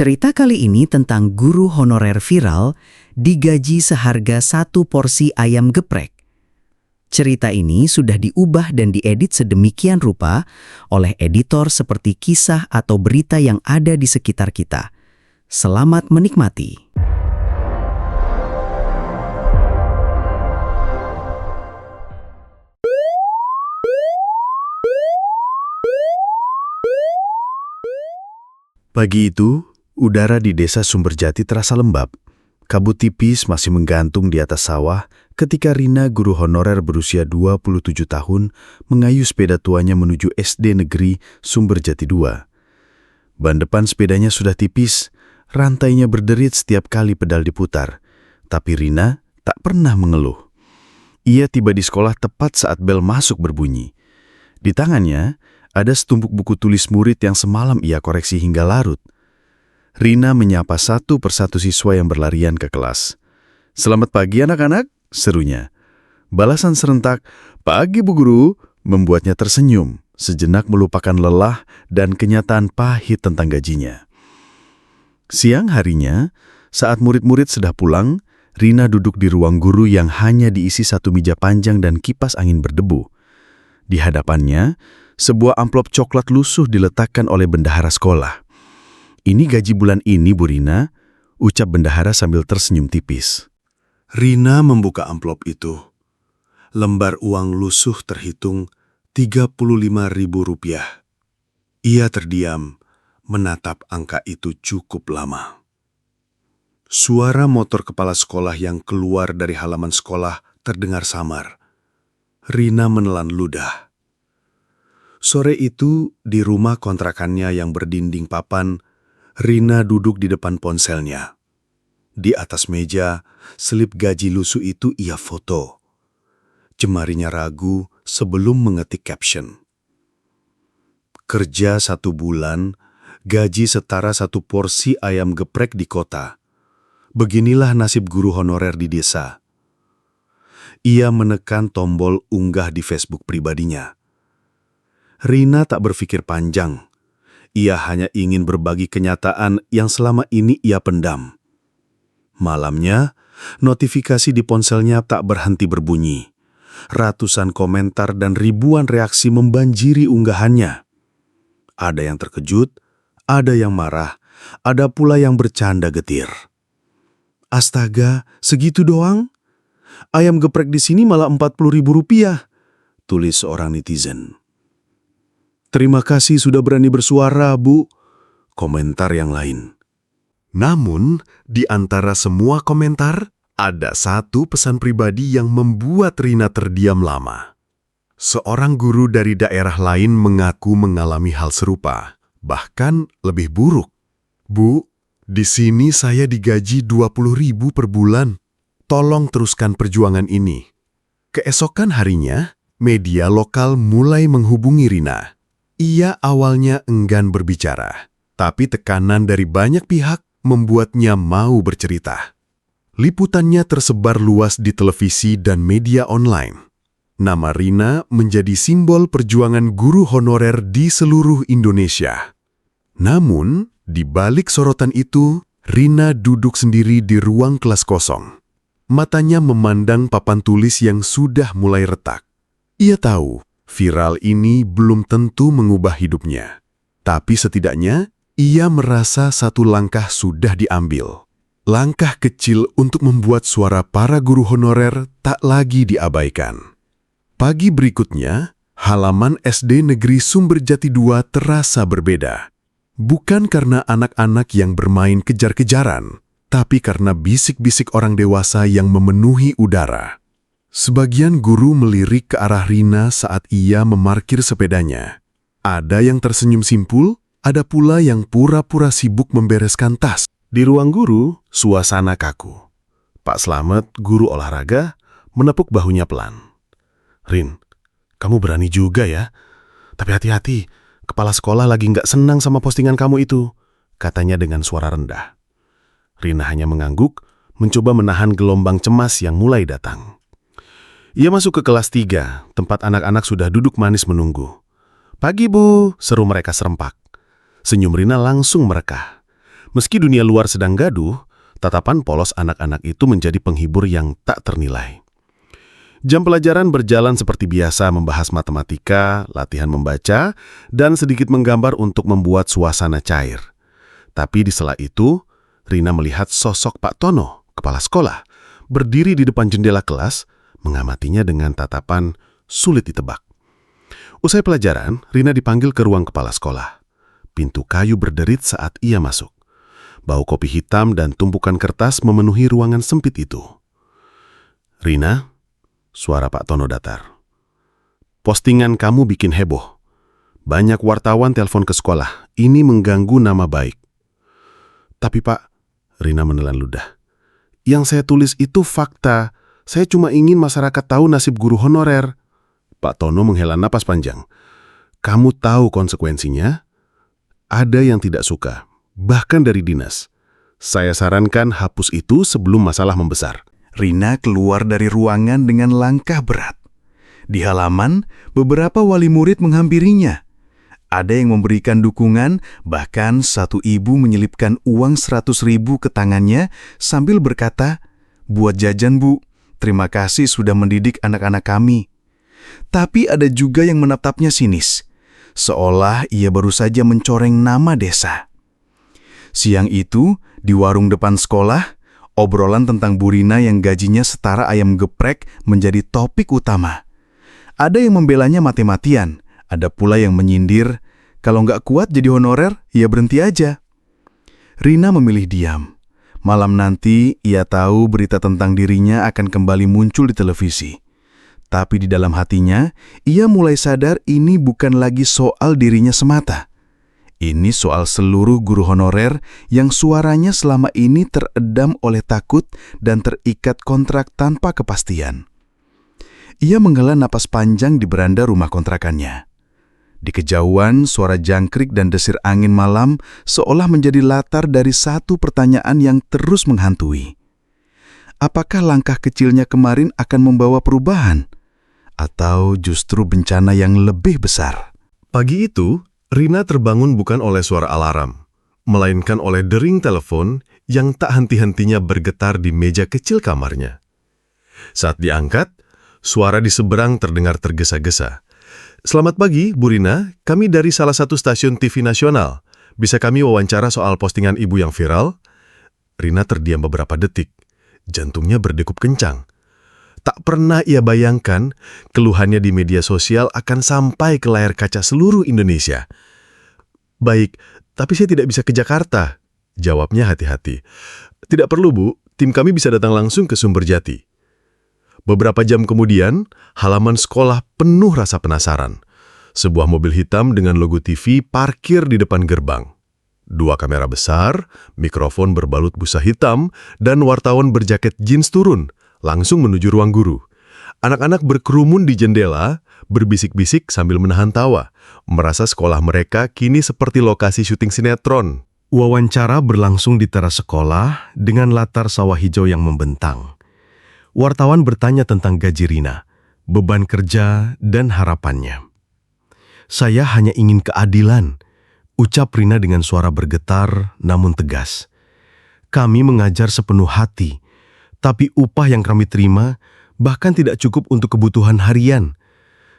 Cerita kali ini tentang guru honorer viral digaji seharga satu porsi ayam geprek. Cerita ini sudah diubah dan diedit sedemikian rupa oleh editor seperti kisah atau berita yang ada di sekitar kita. Selamat menikmati. Pagi itu, udara di desa Sumberjati terasa lembab. Kabut tipis masih menggantung di atas sawah ketika Rina, guru honorer berusia 27 tahun, mengayuh sepeda tuanya menuju SD Negeri Sumberjati 2. Ban depan sepedanya sudah tipis, rantainya berderit setiap kali pedal diputar. Tapi Rina tak pernah mengeluh. Ia tiba di sekolah tepat saat bel masuk berbunyi. Di tangannya ada setumpuk buku tulis murid yang semalam ia koreksi hingga larut. Rina menyapa satu persatu siswa yang berlarian ke kelas. "Selamat pagi anak-anak," serunya. Balasan serentak, "Pagi Bu Guru," membuatnya tersenyum, sejenak melupakan lelah dan kenyataan pahit tentang gajinya. Siang harinya, saat murid-murid sudah pulang, Rina duduk di ruang guru yang hanya diisi satu meja panjang dan kipas angin berdebu. Di hadapannya, sebuah amplop coklat lusuh diletakkan oleh bendahara sekolah. "Ini gaji bulan ini, Bu Rina," ucap bendahara sambil tersenyum tipis. Rina membuka amplop itu. Lembar uang lusuh terhitung Rp35.000. Ia terdiam, menatap angka itu cukup lama. Suara motor kepala sekolah yang keluar dari halaman sekolah terdengar samar. Rina menelan ludah. Sore itu, di rumah kontrakannya yang berdinding papan, Rina duduk di depan ponselnya. Di atas meja, selip gaji lusuh itu ia foto. Jemarinya ragu sebelum mengetik caption. "Kerja 1 bulan, gaji setara 1 porsi ayam geprek di kota. Beginilah nasib guru honorer di desa." Ia menekan tombol unggah di Facebook pribadinya. Rina tak berpikir panjang. Ia hanya ingin berbagi kenyataan yang selama ini ia pendam. Malamnya, notifikasi di ponselnya tak berhenti berbunyi. Ratusan komentar dan ribuan reaksi membanjiri unggahannya. Ada yang terkejut, ada yang marah, ada pula yang bercanda getir. "Astaga, segitu doang? Ayam geprek di sini malah Rp40.000, tulis seorang netizen. "Terima kasih sudah berani bersuara, Bu," komentar yang lain. Namun, di antara semua komentar, ada satu pesan pribadi yang membuat Rina terdiam lama. Seorang guru dari daerah lain mengaku mengalami hal serupa, bahkan lebih buruk. "Bu, di sini saya digaji Rp20.000 per bulan. Tolong teruskan perjuangan ini." Keesokan harinya, media lokal mulai menghubungi Rina. Ia awalnya enggan berbicara, tapi tekanan dari banyak pihak membuatnya mau bercerita. Liputannya tersebar luas di televisi dan media online. Nama Rina menjadi simbol perjuangan guru honorer di seluruh Indonesia. Namun, di balik sorotan itu, Rina duduk sendiri di ruang kelas kosong. Matanya memandang papan tulis yang sudah mulai retak. Ia tahu viral ini belum tentu mengubah hidupnya. Tapi setidaknya, ia merasa satu langkah sudah diambil. Langkah kecil untuk membuat suara para guru honorer tak lagi diabaikan. Pagi berikutnya, halaman SD Negeri Sumberjati 2 terasa berbeda. Bukan karena anak-anak yang bermain kejar-kejaran, tapi karena bisik-bisik orang dewasa yang memenuhi udara. Sebagian guru melirik ke arah Rina saat ia memarkir sepedanya. Ada yang tersenyum simpul, ada pula yang pura-pura sibuk membereskan tas. Di ruang guru, suasana kaku. Pak Slamet, guru olahraga, menepuk bahunya pelan. "Rin, kamu berani juga ya. Tapi hati-hati, kepala sekolah lagi nggak senang sama postingan kamu itu," katanya dengan suara rendah. Rina hanya mengangguk, mencoba menahan gelombang cemas yang mulai datang. Ia masuk ke kelas 3, tempat anak-anak sudah duduk manis menunggu. "Pagi, Bu," seru mereka serempak. Senyum Rina langsung merekah. Meski dunia luar sedang gaduh, tatapan polos anak-anak itu menjadi penghibur yang tak ternilai. Jam pelajaran berjalan seperti biasa, membahas matematika, latihan membaca, dan sedikit menggambar untuk membuat suasana cair. Tapi di sela itu, Rina melihat sosok Pak Tono, kepala sekolah, berdiri di depan jendela kelas, mengamatinya dengan tatapan sulit ditebak. Usai pelajaran, Rina dipanggil ke ruang kepala sekolah. Pintu kayu berderit saat ia masuk. Bau kopi hitam dan tumpukan kertas memenuhi ruangan sempit itu. "Rina," suara Pak Tono datar. "Postingan kamu bikin heboh. Banyak wartawan telepon ke sekolah. Ini mengganggu nama baik." "Tapi Pak," Rina menelan ludah, "yang saya tulis itu fakta. Saya cuma ingin masyarakat tahu nasib guru honorer." Pak Tono menghela napas panjang. "Kamu tahu konsekuensinya? Ada yang tidak suka, bahkan dari dinas. Saya sarankan hapus itu sebelum masalah membesar." Rina keluar dari ruangan dengan langkah berat. Di halaman, beberapa wali murid menghampirinya. Ada yang memberikan dukungan, bahkan satu ibu menyelipkan uang 100.000 ke tangannya sambil berkata, "Buat jajan, Bu. Terima kasih sudah mendidik anak-anak kami." Tapi ada juga yang menatapnya sinis, seolah ia baru saja mencoreng nama desa. Siang itu, di warung depan sekolah, obrolan tentang Bu Rina yang gajinya setara ayam geprek menjadi topik utama. Ada yang membelanya mati-matian, ada pula yang menyindir, kalau nggak kuat jadi honorer, ya berhenti aja. Rina memilih diam. Malam nanti, ia tahu berita tentang dirinya akan kembali muncul di televisi. Tapi di dalam hatinya, ia mulai sadar ini bukan lagi soal dirinya semata. Ini soal seluruh guru honorer yang suaranya selama ini teredam oleh takut dan terikat kontrak tanpa kepastian. Ia menghela napas panjang di beranda rumah kontrakannya. Di kejauhan, suara jangkrik dan desir angin malam seolah menjadi latar dari satu pertanyaan yang terus menghantui. Apakah langkah kecilnya kemarin akan membawa perubahan? Atau justru bencana yang lebih besar? Pagi itu, Rina terbangun bukan oleh suara alarm, melainkan oleh dering telepon yang tak henti-hentinya bergetar di meja kecil kamarnya. Saat diangkat, suara di seberang terdengar tergesa-gesa. "Selamat pagi, Bu Rina. Kami dari salah satu stasiun TV nasional. Bisa kami wawancara soal postingan ibu yang viral?" Rina terdiam beberapa detik. Jantungnya berdegup kencang. Tak pernah ia bayangkan keluhannya di media sosial akan sampai ke layar kaca seluruh Indonesia. "Baik, tapi saya tidak bisa ke Jakarta," jawabnya hati-hati. "Tidak perlu, Bu. Tim kami bisa datang langsung ke Sumberjati." Beberapa jam kemudian, halaman sekolah penuh rasa penasaran. Sebuah mobil hitam dengan logo TV parkir di depan gerbang. 2 kamera besar, mikrofon berbalut busa hitam, dan wartawan berjaket jeans turun, langsung menuju ruang guru. Anak-anak berkerumun di jendela, berbisik-bisik sambil menahan tawa, merasa sekolah mereka kini seperti lokasi syuting sinetron. Wawancara berlangsung di teras sekolah dengan latar sawah hijau yang membentang. Wartawan bertanya tentang gaji Rina, beban kerja, dan harapannya. "Saya hanya ingin keadilan," ucap Rina dengan suara bergetar namun tegas. "Kami mengajar sepenuh hati, tapi upah yang kami terima bahkan tidak cukup untuk kebutuhan harian.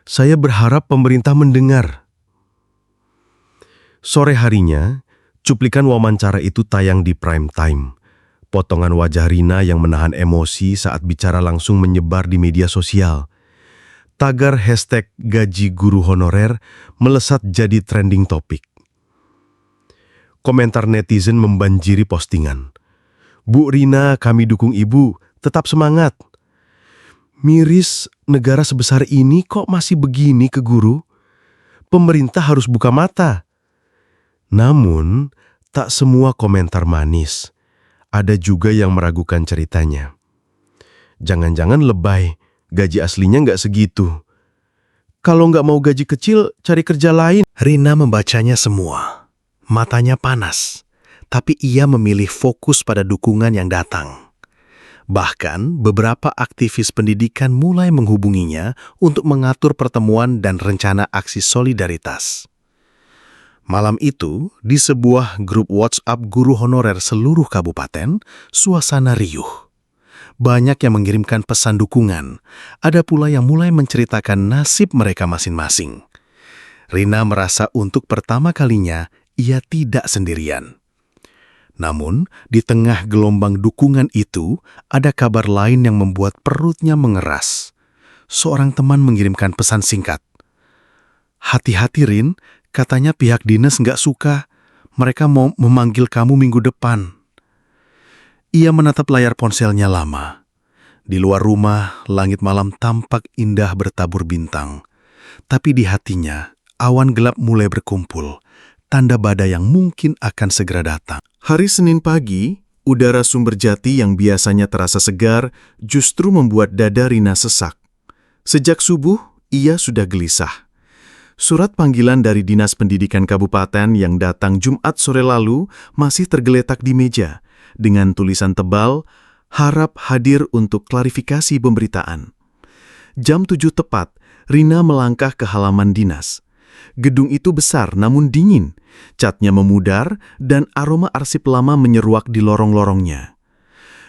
Saya berharap pemerintah mendengar." Sore harinya, cuplikan wawancara itu tayang di prime time. Potongan wajah Rina yang menahan emosi saat bicara langsung menyebar di media sosial. Tagar hashtag gaji guru honorer melesat jadi trending topik. Komentar netizen membanjiri postingan. "Bu Rina, kami dukung ibu, tetap semangat." "Miris, negara sebesar ini kok masih begini ke guru? Pemerintah harus buka mata." Namun, tak semua komentar manis. Ada juga yang meragukan ceritanya. "Jangan-jangan lebay, gaji aslinya nggak segitu. Kalau nggak mau gaji kecil, cari kerja lain." Rina membacanya semua. Matanya panas, tapi ia memilih fokus pada dukungan yang datang. Bahkan, beberapa aktivis pendidikan mulai menghubunginya untuk mengatur pertemuan dan rencana aksi solidaritas. Malam itu, di sebuah grup WhatsApp guru honorer seluruh kabupaten, suasana riuh. Banyak yang mengirimkan pesan dukungan. Ada pula yang mulai menceritakan nasib mereka masing-masing. Rina merasa untuk pertama kalinya ia tidak sendirian. Namun, di tengah gelombang dukungan itu, ada kabar lain yang membuat perutnya mengeras. Seorang teman mengirimkan pesan singkat. "Hati-hati, Rin, katanya pihak dinas nggak suka. Mereka mau memanggil kamu minggu depan." Ia menatap layar ponselnya lama. Di luar rumah, langit malam tampak indah bertabur bintang. Tapi di hatinya, awan gelap mulai berkumpul, tanda badai yang mungkin akan segera datang. Hari Senin pagi, udara Sumberjati yang biasanya terasa segar justru membuat dada Rina sesak. Sejak subuh, ia sudah gelisah. Surat panggilan dari Dinas Pendidikan Kabupaten yang datang Jumat sore lalu masih tergeletak di meja, dengan tulisan tebal, "Harap hadir untuk klarifikasi pemberitaan." Jam 7 tepat, Rina melangkah ke halaman dinas. Gedung itu besar namun dingin, catnya memudar dan aroma arsip lama menyeruak di lorong-lorongnya.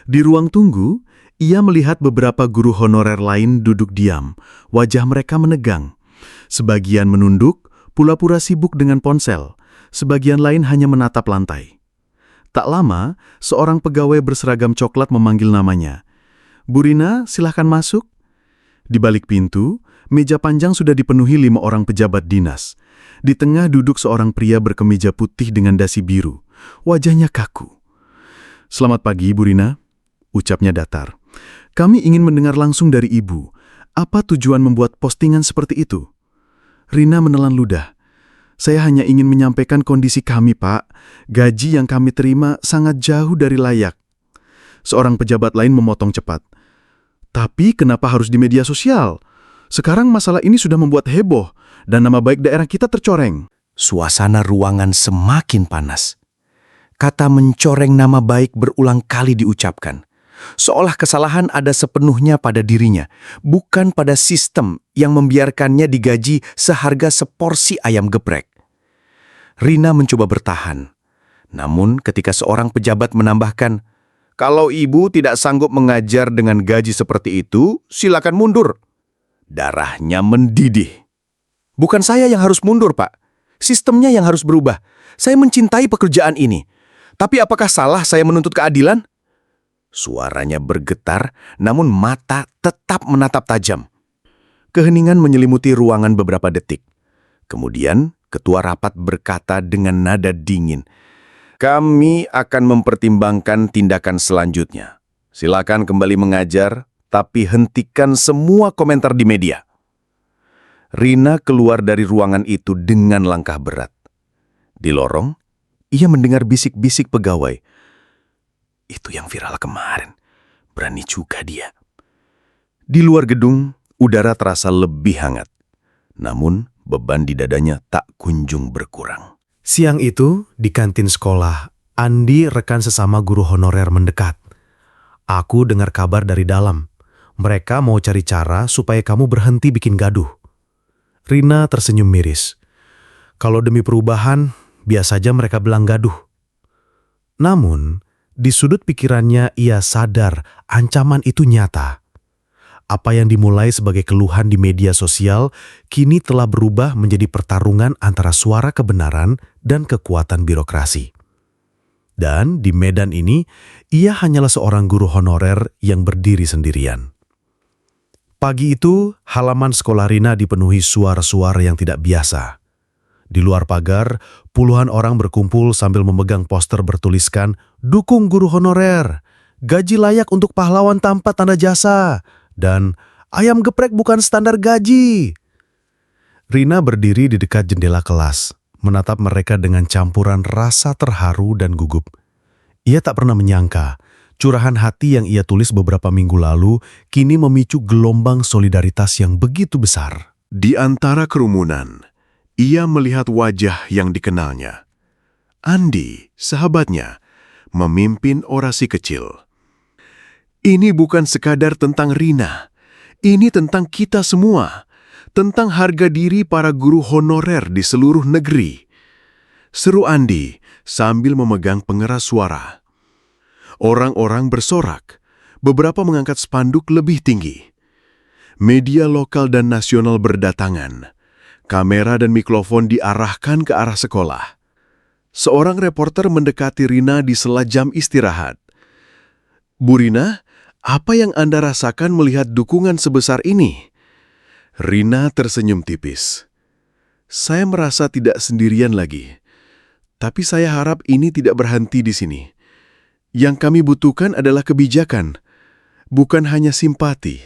Di ruang tunggu, ia melihat beberapa guru honorer lain duduk diam, wajah mereka menegang. Sebagian menunduk, pura-pura sibuk dengan ponsel, sebagian lain hanya menatap lantai. Tak lama, seorang pegawai berseragam coklat memanggil namanya. "Bu Rina, silahkan masuk." Di balik pintu, meja panjang sudah dipenuhi 5 orang pejabat dinas. Di tengah duduk seorang pria berkemeja putih dengan dasi biru. Wajahnya kaku. "Selamat pagi, Bu Rina," ucapnya datar. "Kami ingin mendengar langsung dari Ibu. Apa tujuan membuat postingan seperti itu?" Rina menelan ludah. "Saya hanya ingin menyampaikan kondisi kami, Pak. Gaji yang kami terima sangat jauh dari layak." Seorang pejabat lain memotong cepat. "Tapi kenapa harus di media sosial? Sekarang masalah ini sudah membuat heboh, dan nama baik daerah kita tercoreng." Suasana ruangan semakin panas. Kata mencoreng nama baik berulang kali diucapkan. Seolah kesalahan ada sepenuhnya pada dirinya, bukan pada sistem yang membiarkannya digaji seharga seporsi ayam geprek. Rina mencoba bertahan. Namun ketika seorang pejabat menambahkan, "Kalau ibu tidak sanggup mengajar dengan gaji seperti itu, silakan mundur." Darahnya mendidih. "Bukan saya yang harus mundur, Pak. Sistemnya yang harus berubah. Saya mencintai pekerjaan ini. Tapi apakah salah saya menuntut keadilan?" Suaranya bergetar, namun mata tetap menatap tajam. Keheningan menyelimuti ruangan beberapa detik. Kemudian, ketua rapat berkata dengan nada dingin, "Kami akan mempertimbangkan tindakan selanjutnya. Silakan kembali mengajar, tapi hentikan semua komentar di media." Rina keluar dari ruangan itu dengan langkah berat. Di lorong, ia mendengar bisik-bisik pegawai. "Itu yang viral kemarin. Berani juga dia." Di luar gedung, udara terasa lebih hangat. Namun, beban di dadanya tak kunjung berkurang. Siang itu, di kantin sekolah, Andi, rekan sesama guru honorer, mendekat. "Aku dengar kabar dari dalam. Mereka mau cari cara supaya kamu berhenti bikin gaduh." Rina tersenyum miris. Kalau demi perubahan, biasa saja mereka bilang gaduh. Namun, di sudut pikirannya ia sadar ancaman itu nyata. Apa yang dimulai sebagai keluhan di media sosial kini telah berubah menjadi pertarungan antara suara kebenaran dan kekuatan birokrasi. Dan di medan ini, ia hanyalah seorang guru honorer yang berdiri sendirian. Pagi itu, halaman sekolah Rina dipenuhi suara-suara yang tidak biasa. Di luar pagar, puluhan orang berkumpul sambil memegang poster bertuliskan, "Dukung guru honorer, gaji layak untuk pahlawan tanpa tanda jasa, dan ayam geprek bukan standar gaji." Rina berdiri di dekat jendela kelas, menatap mereka dengan campuran rasa terharu dan gugup. Ia tak pernah menyangka, curahan hati yang ia tulis beberapa minggu lalu kini memicu gelombang solidaritas yang begitu besar. Di antara kerumunan, ia melihat wajah yang dikenalnya. Andi, sahabatnya, memimpin orasi kecil. "Ini bukan sekadar tentang Rina. Ini tentang kita semua. Tentang harga diri para guru honorer di seluruh negeri." seru Andi sambil memegang pengeras suara. Orang-orang bersorak, beberapa mengangkat spanduk lebih tinggi. Media lokal dan nasional berdatangan. Kamera dan mikrofon diarahkan ke arah sekolah. Seorang reporter mendekati Rina di sela jam istirahat. "Bu Rina, apa yang Anda rasakan melihat dukungan sebesar ini?" Rina tersenyum tipis. "Saya merasa tidak sendirian lagi. Tapi saya harap ini tidak berhenti di sini. Yang kami butuhkan adalah kebijakan, bukan hanya simpati."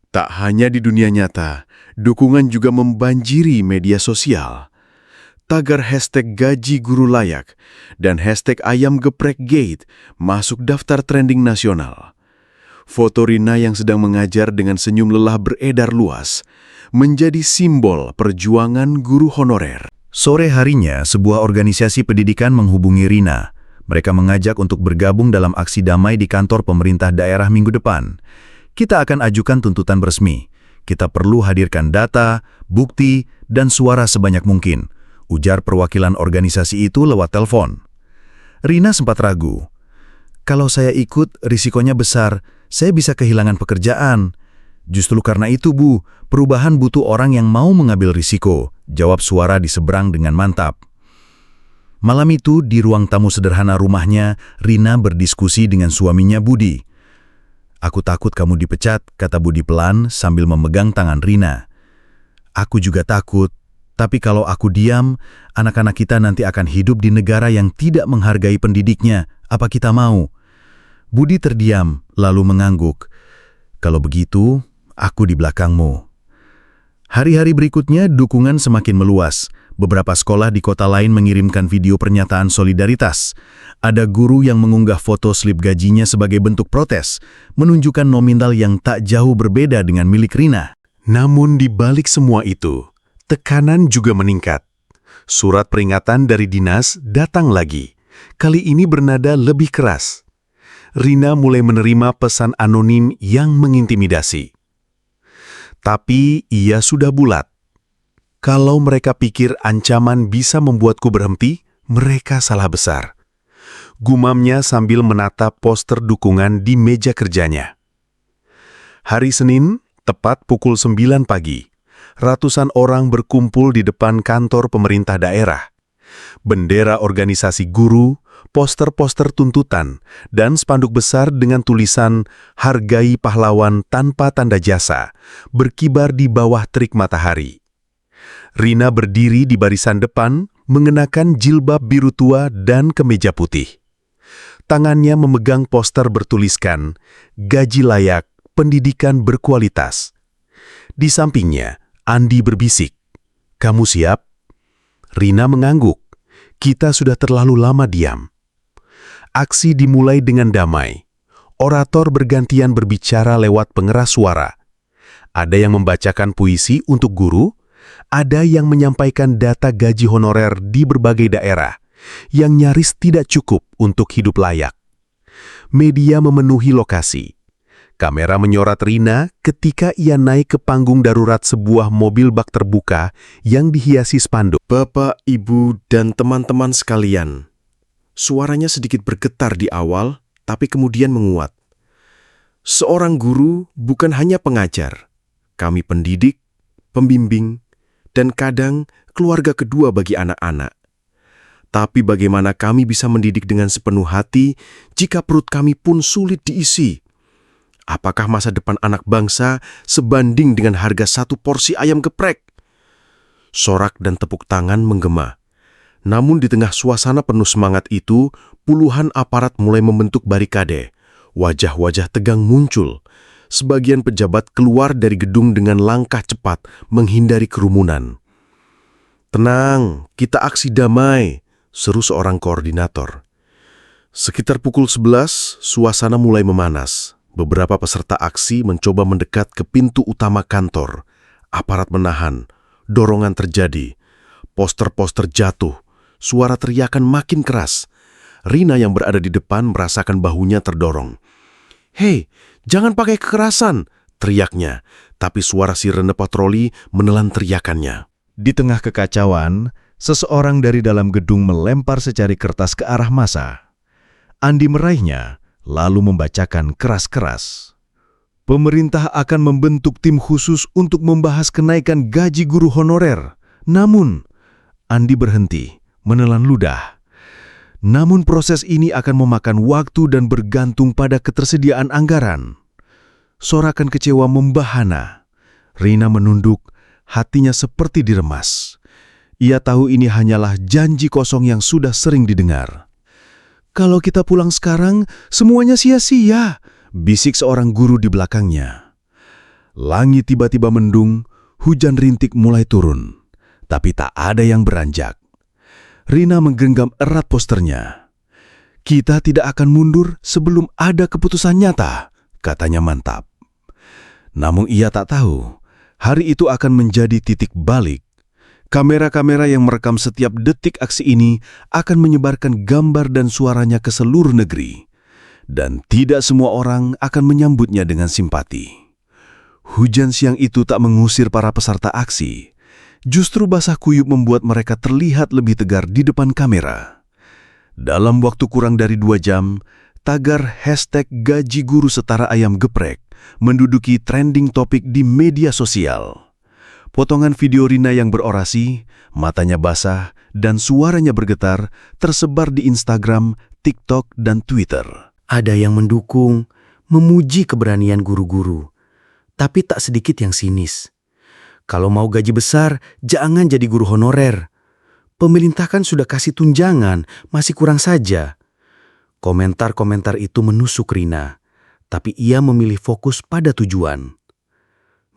Tak hanya di dunia nyata, dukungan juga membanjiri media sosial. Tagar hashtag gaji guru layak dan hashtag ayam geprek gate masuk daftar trending nasional. Foto Rina yang sedang mengajar dengan senyum lelah beredar luas, menjadi simbol perjuangan guru honorer. Sore harinya, sebuah organisasi pendidikan menghubungi Rina. Mereka mengajak untuk bergabung dalam aksi damai di kantor pemerintah daerah minggu depan. "Kita akan ajukan tuntutan resmi. Kita perlu hadirkan data, bukti, dan suara sebanyak mungkin," ujar perwakilan organisasi itu lewat telepon. Rina sempat ragu. "Kalau saya ikut, risikonya besar. Saya bisa kehilangan pekerjaan." "Justru karena itu, Bu, perubahan butuh orang yang mau mengambil risiko," jawab suara di seberang dengan mantap. Malam itu, di ruang tamu sederhana rumahnya, Rina berdiskusi dengan suaminya Budi. "Aku takut kamu dipecat," kata Budi pelan sambil memegang tangan Rina. "Aku juga takut, tapi kalau aku diam, anak-anak kita nanti akan hidup di negara yang tidak menghargai pendidiknya. Apa kita mau?" Budi terdiam, lalu mengangguk. "Kalau begitu, aku di belakangmu." Hari-hari berikutnya, dukungan semakin meluas. Beberapa sekolah di kota lain mengirimkan video pernyataan solidaritas. Ada guru yang mengunggah foto slip gajinya sebagai bentuk protes, menunjukkan nominal yang tak jauh berbeda dengan milik Rina. Namun di balik semua itu, tekanan juga meningkat. Surat peringatan dari dinas datang lagi. Kali ini bernada lebih keras. Rina mulai menerima pesan anonim yang mengintimidasi. Tapi ia sudah bulat. Kalau mereka pikir ancaman bisa membuatku berhenti, mereka salah besar. Gumamnya sambil menatap poster dukungan di meja kerjanya. Hari Senin, tepat pukul 9 pagi, ratusan orang berkumpul di depan kantor pemerintah daerah. Bendera organisasi guru, poster-poster tuntutan, dan spanduk besar dengan tulisan "Hargai pahlawan tanpa tanda jasa" berkibar di bawah terik matahari. Rina berdiri di barisan depan, mengenakan jilbab biru tua dan kemeja putih. Tangannya memegang poster bertuliskan, "Gaji layak, pendidikan berkualitas." Di sampingnya, Andi berbisik, "Kamu siap?" Rina mengangguk. "Kita sudah terlalu lama diam." Aksi dimulai dengan damai. Orator bergantian berbicara lewat pengeras suara. Ada yang membacakan puisi untuk guru, ada yang menyampaikan data gaji honorer di berbagai daerah, yang nyaris tidak cukup untuk hidup layak. Media memenuhi lokasi. Kamera menyorot Rina ketika ia naik ke panggung darurat sebuah mobil bak terbuka yang dihiasi spanduk. "Bapak, Ibu, dan teman-teman sekalian." Suaranya sedikit bergetar di awal, tapi kemudian menguat. "Seorang guru bukan hanya pengajar. Kami pendidik, pembimbing, dan kadang keluarga kedua bagi anak-anak. Tapi bagaimana kami bisa mendidik dengan sepenuh hati jika perut kami pun sulit diisi? Apakah masa depan anak bangsa sebanding dengan harga satu porsi ayam geprek?" Sorak dan tepuk tangan menggema. Namun di tengah suasana penuh semangat itu, puluhan aparat mulai membentuk barikade. Wajah-wajah tegang muncul. Sebagian pejabat keluar dari gedung dengan langkah cepat menghindari kerumunan. "Tenang, kita aksi damai," seru seorang koordinator. Sekitar pukul 11, suasana mulai memanas. Beberapa peserta aksi mencoba mendekat ke pintu utama kantor. Aparat menahan, dorongan terjadi. Poster-poster jatuh, suara teriakan makin keras. Rina yang berada di depan merasakan bahunya terdorong. "Hei, jangan pakai kekerasan!" teriaknya, tapi suara sirene patroli menelan teriakannya. Di tengah kekacauan, Seseorang dari dalam gedung melempar secari kertas ke arah massa. Andi meraihnya, lalu membacakan keras-keras. Pemerintah akan membentuk tim khusus untuk membahas kenaikan gaji guru honorer. Namun, Andi berhenti, menelan ludah. Namun proses ini akan memakan waktu dan bergantung pada ketersediaan anggaran. Sorakan kecewa membahana. Rina menunduk, hatinya seperti diremas. Ia tahu ini hanyalah janji kosong yang sudah sering didengar. "Kalau kita pulang sekarang, semuanya sia-sia," bisik seorang guru di belakangnya. Langit tiba-tiba mendung, hujan rintik mulai turun. Tapi tak ada yang beranjak. Rina menggenggam erat posternya. "Kita tidak akan mundur sebelum ada keputusan nyata," katanya mantap. Namun ia tak tahu, hari itu akan menjadi titik balik. Kamera-kamera yang merekam setiap detik aksi ini akan menyebarkan gambar dan suaranya ke seluruh negeri. Dan tidak semua orang akan menyambutnya dengan simpati. Hujan siang itu tak mengusir para peserta aksi. Justru basah kuyup membuat mereka terlihat lebih tegar di depan kamera. Dalam waktu kurang dari 2 jam, tagar #gaji guru setara ayam geprek menduduki trending topik di media sosial. Potongan video Rina yang berorasi, matanya basah, dan suaranya bergetar tersebar di Instagram, TikTok, dan Twitter. Ada yang mendukung, memuji keberanian guru-guru. Tapi tak sedikit yang sinis. "Kalau mau gaji besar, jangan jadi guru honorer. Pemerintah kan sudah kasih tunjangan, masih kurang saja." Komentar-komentar itu menusuk Rina, tapi ia memilih fokus pada tujuan.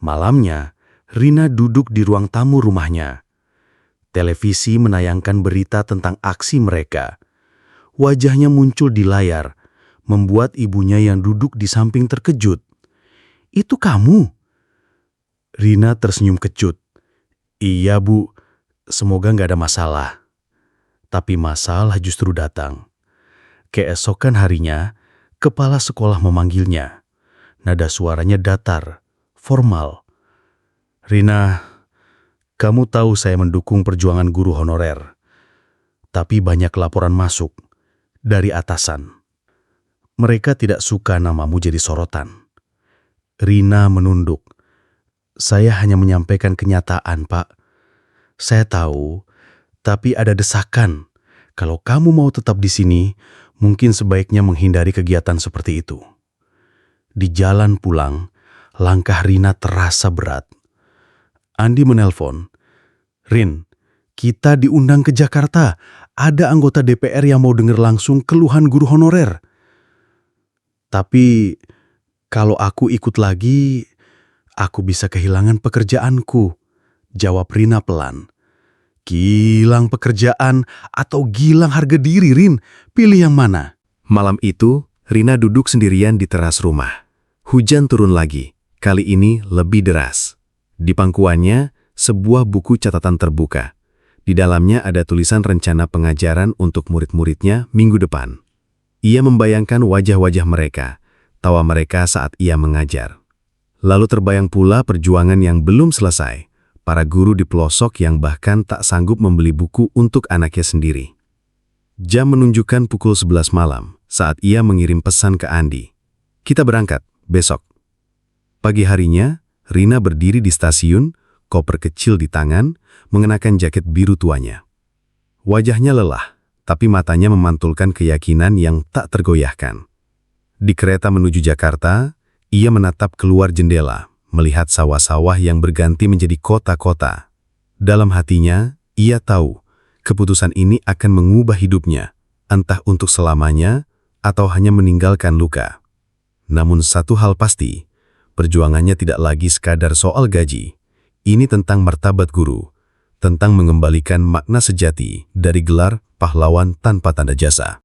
Malamnya, Rina duduk di ruang tamu rumahnya. Televisi menayangkan berita tentang aksi mereka. Wajahnya muncul di layar, membuat ibunya yang duduk di samping terkejut. "Itu kamu?" Rina tersenyum kecut. "Iya, Bu. Semoga nggak ada masalah." Tapi masalah justru datang. Keesokan harinya, kepala sekolah memanggilnya. Nada suaranya datar, formal. "Rina, kamu tahu saya mendukung perjuangan guru honorer. Tapi banyak laporan masuk dari atasan. Mereka tidak suka namamu jadi sorotan." Rina menunduk. "Saya hanya menyampaikan kenyataan, Pak. Saya tahu, tapi ada desakan. Kalau kamu mau tetap di sini, mungkin sebaiknya menghindari kegiatan seperti itu." Di jalan pulang, langkah Rina terasa berat. Andi menelpon, "Rin, kita diundang ke Jakarta. Ada anggota DPR yang mau dengar langsung keluhan guru honorer." "Tapi kalau aku ikut lagi, aku bisa kehilangan pekerjaanku," jawab Rina pelan. "Gilang pekerjaan atau gilang harga diri, Rin? Pilih yang mana?" Malam itu, Rina duduk sendirian di teras rumah. Hujan turun lagi, kali ini lebih deras. Di pangkuannya, sebuah buku catatan terbuka. Di dalamnya ada tulisan rencana pengajaran untuk murid-muridnya minggu depan. Ia membayangkan wajah-wajah mereka, tawa mereka saat ia mengajar. Lalu terbayang pula perjuangan yang belum selesai, para guru di pelosok yang bahkan tak sanggup membeli buku untuk anaknya sendiri. Jam menunjukkan pukul 11 malam saat ia mengirim pesan ke Andi. "Kita berangkat, besok." Pagi harinya, Rina berdiri di stasiun, koper kecil di tangan, mengenakan jaket biru tuanya. Wajahnya lelah, tapi matanya memantulkan keyakinan yang tak tergoyahkan. Di kereta menuju Jakarta, ia menatap keluar jendela, melihat sawah-sawah yang berganti menjadi kota-kota. Dalam hatinya, ia tahu keputusan ini akan mengubah hidupnya, entah untuk selamanya atau hanya meninggalkan luka. Namun satu hal pasti, perjuangannya tidak lagi sekadar soal gaji. Ini tentang martabat guru, tentang mengembalikan makna sejati dari gelar pahlawan tanpa tanda jasa.